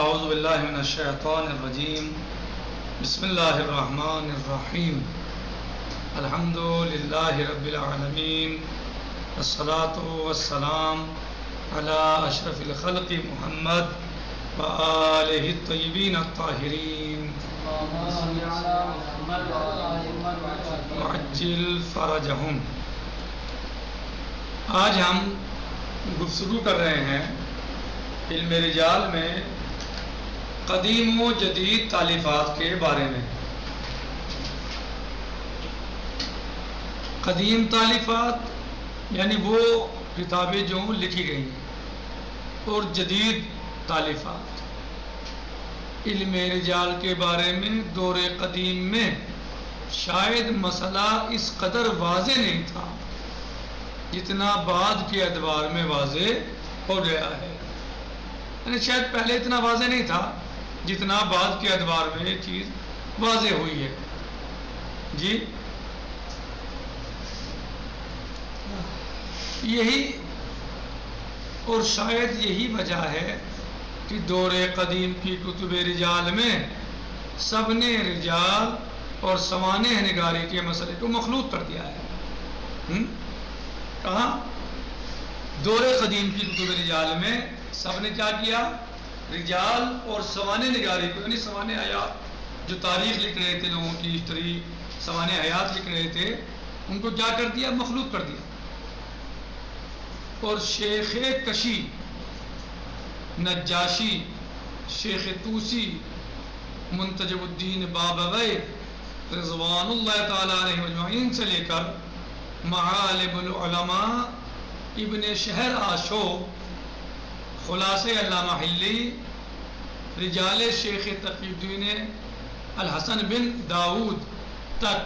اعوذ باللہ من الشیطان الرجیم بسم اللہ الرحمن الرحیم الحمد للہ رب العالمین والصلاة والسلام علی اشرف الخلق محمد وآلہ الطیبین الطاہرین وعجل فرجہم۔ آج ہم گفتگو کر رہے ہیں علم رجال میں قدیم و جدید تالیفات کے بارے میں۔ قدیم تالیفات یعنی وہ کتابیں جو لکھی گئی ہیں، اور جدید تالیفات۔ علم رجال کے بارے میں دور قدیم میں شاید مسئلہ اس قدر واضح نہیں تھا جتنا بعد کے ادوار میں واضح ہو گیا ہے، یعنی شاید پہلے اتنا واضح نہیں تھا جتنا بعد کے ادوار میں یہ چیز واضح ہوئی ہے۔ جی یہی اور شاید یہی وجہ ہے کہ دور قدیم کی کتب رجال میں سب نے رجال اور سوانح نگاری کے مسئلے کو مخلوط کر دیا ہے۔ کہاں؟ دور قدیم کی کتب رجال میں سب نے کیا کیا؟ رجال اور سوانح نگاری کو، یعنی سوانح حیات جو تاریخ لکھ رہے تھے، لوگوں کی ہسٹری، سوانح حیات لکھ رہے تھے، ان کو کیا کر دیا؟ مخلوط کر دیا۔ اور شیخ کشی، نجاشی، شیخ توسی، منتجب الدین بابوی رضوان اللہ تعالیٰ علیہ مجمعین سے لے کر معالم العلماء، ابن شہر آشو، خلاصہ علامہ حلی، رجال شیخ تقی الدین الحسن بن داؤد تک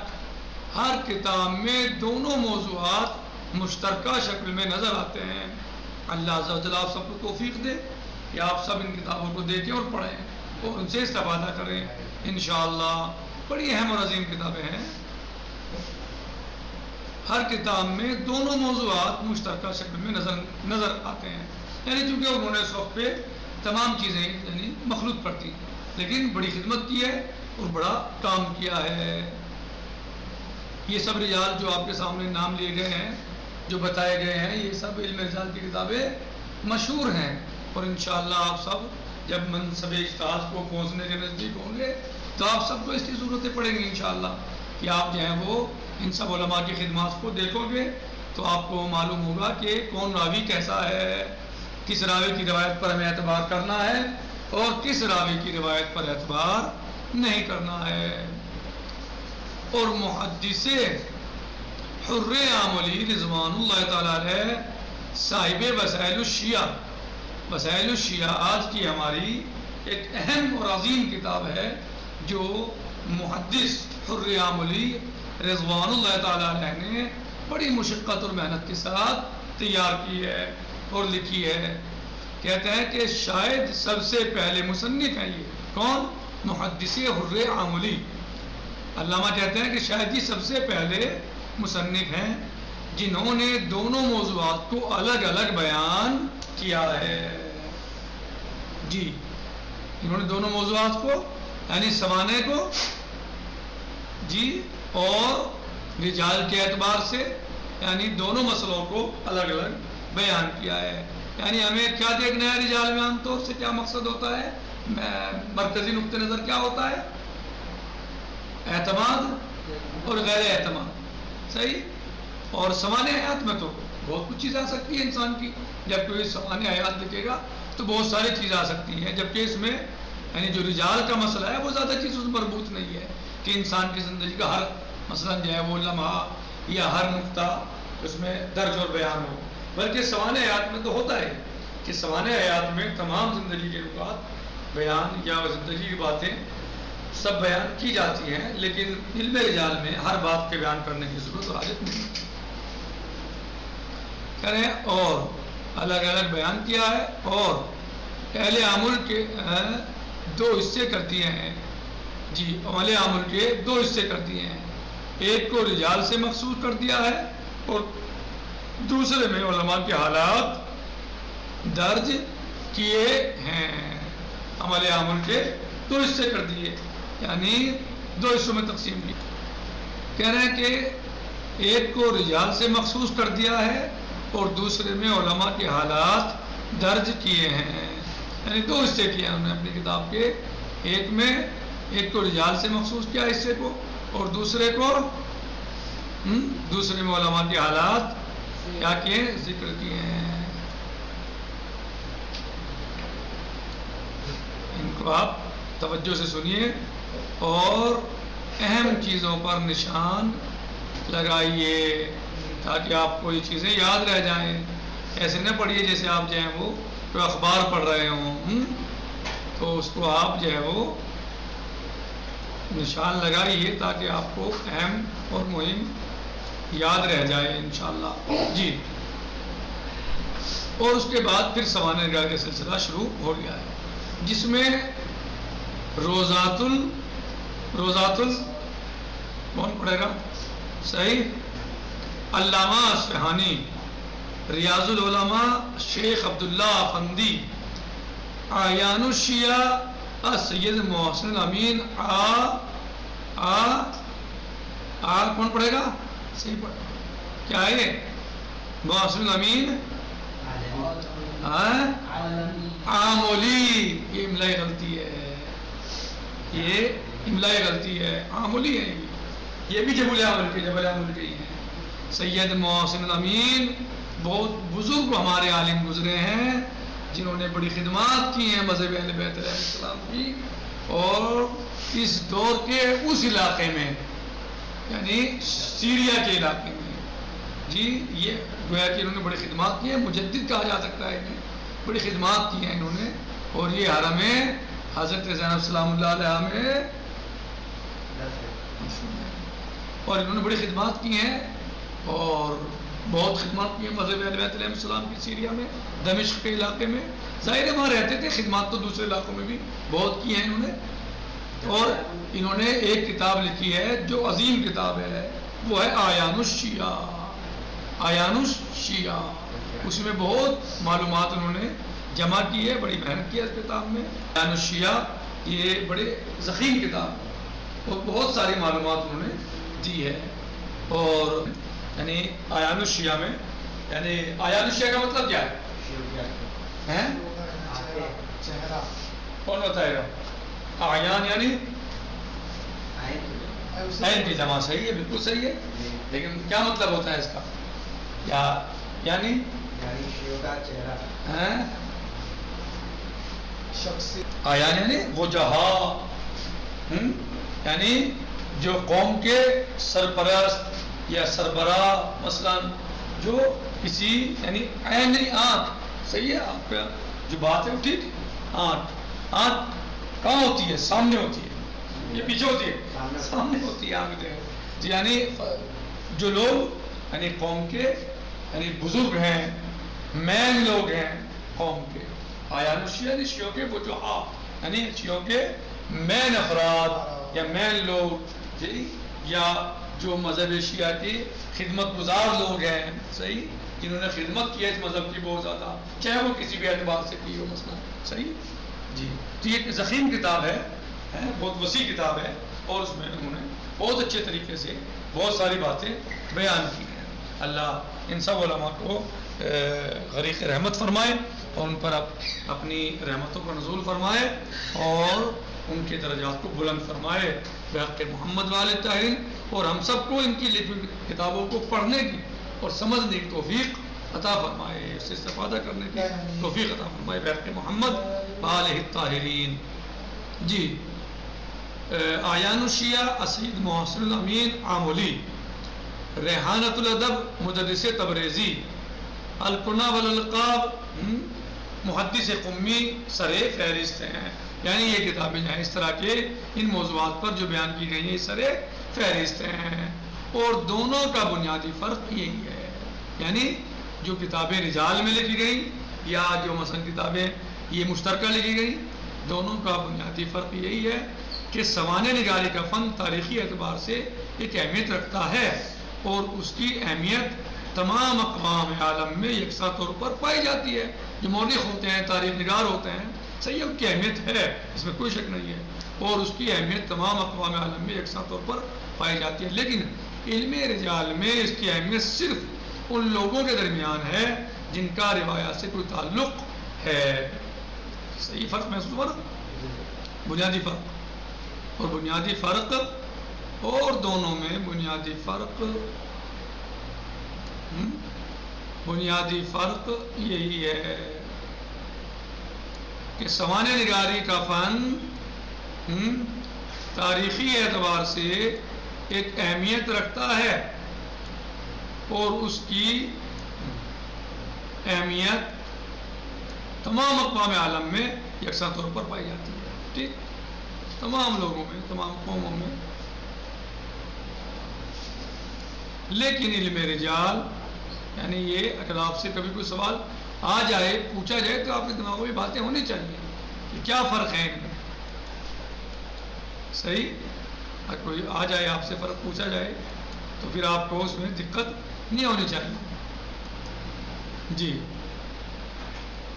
ہر کتاب میں دونوں موضوعات مشترکہ شکل میں نظر آتے ہیں۔ اللہ عز و جل آپ سب کو توفیق دے کہ آپ سب ان کتابوں کو دیکھیں اور پڑھیں اور ان سے استفادہ کریں انشاءاللہ۔ بڑی اہم اور عظیم کتابیں ہیں۔ ہر کتاب میں دونوں موضوعات مشترکہ شکل میں نظر آتے ہیں، یعنی چونکہ انہوں نے اس وقت پہ تمام چیزیں یعنی مخلوط پڑتی، لیکن بڑی خدمت کی ہے اور بڑا کام کیا ہے۔ یہ سب رجال جو آپ کے سامنے نام لیے گئے ہیں، جو بتائے گئے ہیں، یہ سب علم رجال کی کتابیں مشہور ہیں، اور انشاءاللہ آپ سب جب منصب اجتہاد کو پہنچنے کے نزدیک ہوں گے تو آپ سب کو اس کی ضرورتیں پڑیں گی انشاءاللہ، کہ آپ جو ہیں وہ ان سب علماء کی خدمات کو دیکھو گے تو آپ کو معلوم ہوگا کہ کون راوی کیسا ہے، کس راوی کی روایت پر ہمیں اعتبار کرنا ہے اور کس راوی کی روایت پر اعتبار نہیں کرنا ہے۔ اور محدث حر عاملی رضوان اللہ تعالیٰ علیہ، صاحب وسائل الشیعہ آج کی ہماری ایک اہم اور عظیم کتاب ہے، جو محدث حر عاملی رضوان اللہ تعالیٰ علیہ نے بڑی مشقت اور محنت کے ساتھ تیار کی ہے اور لکھی ہے۔ کہتے ہیں کہ شاید سب سے پہلے مصنف ہیں یہ۔ کون؟ محدث حر عاملی۔ علامہ کہتے ہیں کہ شاید یہ سب سے پہلے مصنف ہیں جنہوں نے دونوں موضوعات کو الگ الگ بیان کیا ہے۔ جی انہوں نے دونوں موضوعات کو یعنی سوانح کو جی اور رجال کے اعتبار سے یعنی دونوں مسئلوں کو الگ الگ بیان کیا ہے۔ یعنی ہمیں کیا دیکھنا ہے رجال میں عام طور سے کیا مقصد ہوتا ہے، مرکزی نقطہ نظر کیا ہوتا ہے؟ اعتماد اور غیر اعتماد، صحیح۔ اور سوانح حیات میں تو بہت کچھ چیز آ سکتی ہے انسان کی، جب کوئی سوانح حیات لکھے گا تو بہت ساری چیزیں آ سکتی ہیں، جبکہ اس میں یعنی جو رجال کا مسئلہ ہے وہ زیادہ چیز اس میں مربوط نہیں ہے کہ انسان کی زندگی کا ہر مثلا جو ہے وہ لمحہ یا ہر نقطہ اس میں درج اور بیان ہو، بلکہ سوانح حیات میں تو ہوتا ہے کہ سوانح حیات میں تمام زندگی کے نکات بیان یا زندگی کی باتیں سب بیان کی جاتی ہیں، لیکن علم رجال میں ہر بات کے بیان کرنے کی ضرورت اور حاجت نہیں کریں، اور الگ الگ بیان کیا ہے۔ اور اہل عمل کے دو حصے کر دیے ہیں، جی اہل عمل کے دو حصے کر دیے ہیں، ایک کو رجال سے مخصوص کر دیا ہے اور دوسرے میں علماء کے حالات درج کیے ہیں۔ عمل عامل کے 2 حصے کر دیے، یعنی 2 حصوں میں تقسیم کی. کہہ رہے ہیں کہ ایک کو رجال سے مخصوص کر دیا ہے اور دوسرے میں علماء کے حالات درج کیے ہیں، یعنی 2 حصے کیے ہیں انہوں نے اپنی کتاب کے. ایک کو رجال سے مخصوص کیا حصے کو، اور دوسرے میں علماء کے حالات کیا کیے، ذکر کیے ہیں. ان کو آپ توجہ سے سنیے اور اہم چیزوں پر نشان لگائیے تاکہ آپ کو یہ چیزیں یاد رہ جائیں. ایسے نہ پڑھیے جیسے آپ جو ہیں وہ کوئی اخبار پڑھ رہے ہوں، تو اس کو آپ جو ہے وہ نشان لگائیے تاکہ آپ کو اہم اور مہم یاد رہ جائے انشاءاللہ. جی، اور اس کے بعد پھر سوانح نگار کا سلسلہ شروع ہو گیا ہے، جس میں روزات کون پڑھے گا؟ صحیح، علامہ اصفہانی، ریاض العلماء شیخ عبداللہ افندی، اعیان الشیعہ سید محسن الامین کون پڑھے گا؟ صحیح پڑھے کیا ہے یہ؟ محسن الامین عاملی. یہ املائی غلطی ہے، یہ املائی غلطی ہے، عاملی ہے. یہ بھی جبل عمل کے ہی ہیں. سید محسن الامین بہت بزرگ ہمارے عالم گزرے ہیں جنہوں نے بڑی خدمات کی ہیں مذہب اہل بیت علیہ السلام کی، اور اس دور کے اس علاقے میں یعنی سیریا کے علاقے میں، جی یہ گویا کہ انہوں نے بڑی خدمات کی ہیں. مجدد کہا جا سکتا ہے کہ بڑی خدمات کی ہیں انہوں نے، اور یہ حرم حضرت زینب سلام اللہ علیہ میں، اور انہوں نے بڑی خدمات کی ہیں اور بہت خدمات کی ہیں مذہب اہل بیت علیہ السلام کی سیریا میں، دمشق کے علاقے میں. ظاہر ہے وہاں رہتے تھے، خدمات تو دوسرے علاقوں میں بھی بہت کی ہیں انہوں نے. اور انہوں نے ایک کتاب لکھی ہے جو عظیم کتاب ہے، وہ ہے اعیان الشیعہ. اعیان الشیعہ، اس میں بہت معلومات انہوں نے جمع کی ہے، بڑی محنت کی ہے اس کتاب میں. اعیان الشیعہ یہ بڑے ضخیم کتاب ہے اور بہت ساری معلومات انہوں نے دی ہے. اور یعنی اعیان الشیعہ میں، یعنی اعیان الشیعہ کا مطلب کیا ہے؟ کون بتائے گا؟ اعیان یعنی عین کی جمع. صحیح ہے، بالکل صحیح ہے، لیکن کیا مطلب ہوتا ہے اس کا؟ کیا یعنی اعیان یعنی وجہا، یعنی جو قوم کے سرپرست یا سربراہ، مثلا جو کسی یعنی عین نہیں آنکھ. صحیح ہے، آپ کا جو بات ہے وہ ٹھیک. آنکھ کہاں ہوتی ہے؟ سامنے ہوتی ہے، یہ پیچھے ہوتی ہے؟ سامنے ہوتی ہے آنکھ. یعنی جو لوگ یعنی قوم کے یعنی بزرگ ہیں، مین لوگ ہیں قوم کے. اعیان الشیعہ یعنی شیعوں کے وجوہات، یعنی شیعوں کے مین افراد یا مین لوگ، یا جو مذہب شیعہ کی خدمت گزار لوگ ہیں، صحیح، جنہوں نے خدمت کی ہے اس مذہب کی بہت زیادہ، چاہے وہ کسی بھی اعتبار سے کی ہو مثلا. صحیح جی. تو یہ ایک ضخیم کتاب ہے، بہت وسیع کتاب ہے، اور اس میں انہوں نے بہت اچھے طریقے سے بہت ساری باتیں بیان کی ہیں. اللہ ان سب علماء کو غریق رحمت فرمائے اور ان پر اپنی رحمتوں کا نزول فرمائے اور ان کے درجات کو بلند فرمائے بحق محمد والد طاہرین. اور ہم سب کو ان کی لکھی کتابوں کو پڑھنے کی اور سمجھنے کی توفیق عطا فرمائے، اس سے استفادہ کرنے کی توفیق عطا فرمائے بحق محمد والد طاہرین. جی، اعیان الشیعہ سید محسن الامین عاملی، ریحانۃ الادب مدرس تبریزی، الکنا والالقاب محدث قمی سر فہرست ہیں. یعنی یہ کتابیں ہیں اس طرح کے ان موضوعات پر جو بیان کی گئی ہیں سر فہرست ہیں. اور دونوں کا بنیادی فرق یہی ہے، یعنی جو کتابیں رجال میں لکھی گئی یا جو مثلا کتابیں یہ مشترکہ لکھی گئی، دونوں کا بنیادی فرق یہی ہے کہ سوانح نگاری کا فن تاریخی اعتبار سے ایک اہمیت رکھتا ہے، اور اس کی اہمیت تمام اقوام عالم میں یکساں طور پر پائی جاتی ہے. جو مورخ ہوتے ہیں، تاریخ نگار ہوتے ہیں، صحیح ہے، اس کی اہمیت ہے، اس میں کوئی شک نہیں ہے، اور اس کی اہمیت تمام اقوام عالم میں یکساں طور پر پائی جاتی ہے، لیکن علم رجال میں اس کی اہمیت صرف ان لوگوں کے درمیان ہے جن کا روایات سے کوئی تعلق ہے۔ صحیح فرق محسوس ہوا نا؟ بنیادی فرق، اور بنیادی فرق اور دونوں میں بنیادی فرق یہی ہے کہ سوانح نگاری کا فن تاریخی اعتبار سے ایک اہمیت رکھتا ہے، اور اس کی اہمیت تمام اقوام عالم میں یکساں طور پر پائی جاتی ہے، ٹھیک، تمام لوگوں میں، تمام قوموں میں۔ لیکن علم رجال یعنی یہ اگر آپ سے کبھی کوئی سوال آ جائے، پوچھا جائے، تو آپ کے دماغوں میں باتیں ہونی چاہیے کہ کیا فرق ہے ان میں، صحیح، اگر کوئی آ جائے آپ سے فرق پوچھا جائے تو پھر آپ کو اس میں دقت نہیں ہونی چاہیے، جی۔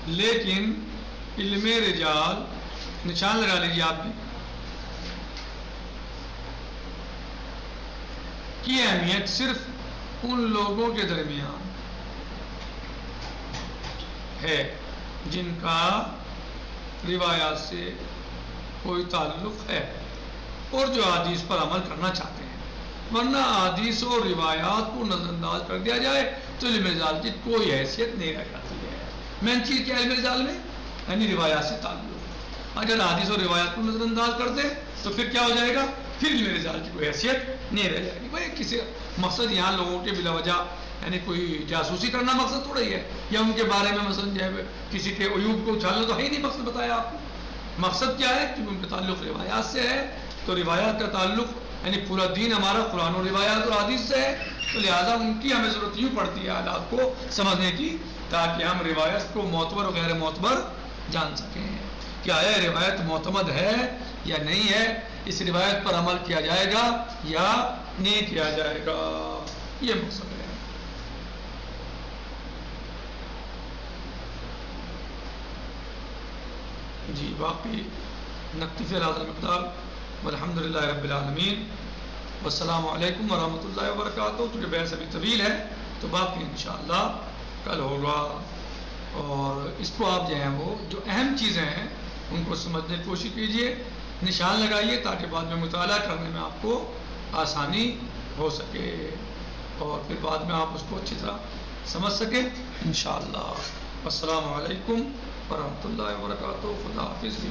لیکن علم رجال، نشان لگا لیجیے آپ بھی، کی اہمیت صرف ان لوگوں کے درمیان ہے جن کا روایات سے کوئی تعلق ہے اور جو حدیث پر عمل کرنا چاہتے ہیں، ورنہ حدیث اور روایات کو نظر انداز کر دیا جائے تو علم رجال کی کوئی حیثیت نہیں رہ جاتی ہے۔ مین چیز کیا ہے علم رجال میں؟ یعنی روایات سے تعلق، اگر حدیث اور روایات کو نظر انداز کر دیں تو پھر کیا ہو جائے گا؟ پھر علم رجال کی کوئی حیثیت نہیں رہ جائے گی۔ بھائی کسی مقصد یہاں لوگوں کے بلا وجہ یعنی کوئی جاسوسی کرنا مقصد تھوڑا ہی ہے، یا ان کے بارے میں مثلا جو ہے کسی کے عیوب کو اچھالنا تو ہے ہی نہیں مقصد بتایا آپ کو۔ مقصد کیا ہے؟ کیونکہ ان کا تعلق روایات سے ہے، تو روایات کا تعلق یعنی پورا دین ہمارا قرآن و روایات اور حدیث سے ہے، تو لہٰذا ان کی ہمیں ضرورت یوں پڑتی ہے حالات کو سمجھنے کی، تاکہ ہم روایت کو معتبر اور غیر معتبر جان سکیں کہ آیا روایت معتمد ہے یا نہیں ہے، اس روایت پر عمل کیا جائے گا یا نہیں کیا جائے گا، یہ مقصد ہے۔ جی، باقی نقطی فی الحال مقدار والحمد للہ رب العالمین، والسلام علیکم ورحمۃ اللہ وبرکاتہ۔ چونکہ بحث ابھی طویل ہے تو باقی انشاءاللہ کل ہوگا، اور اس کو آپ جو ہیں وہ جو اہم چیزیں ہیں ان کو سمجھنے کی کوشش کیجئے، نشان لگائیے تاکہ بعد میں مطالعہ کرنے میں آپ کو آسانی ہو سکے، اور پھر بعد میں آپ اس کو اچھی طرح سمجھ سکیں انشاءاللہ۔ السلام علیکم ورحمۃ اللہ وبرکاتہ۔ خدا حافظ۔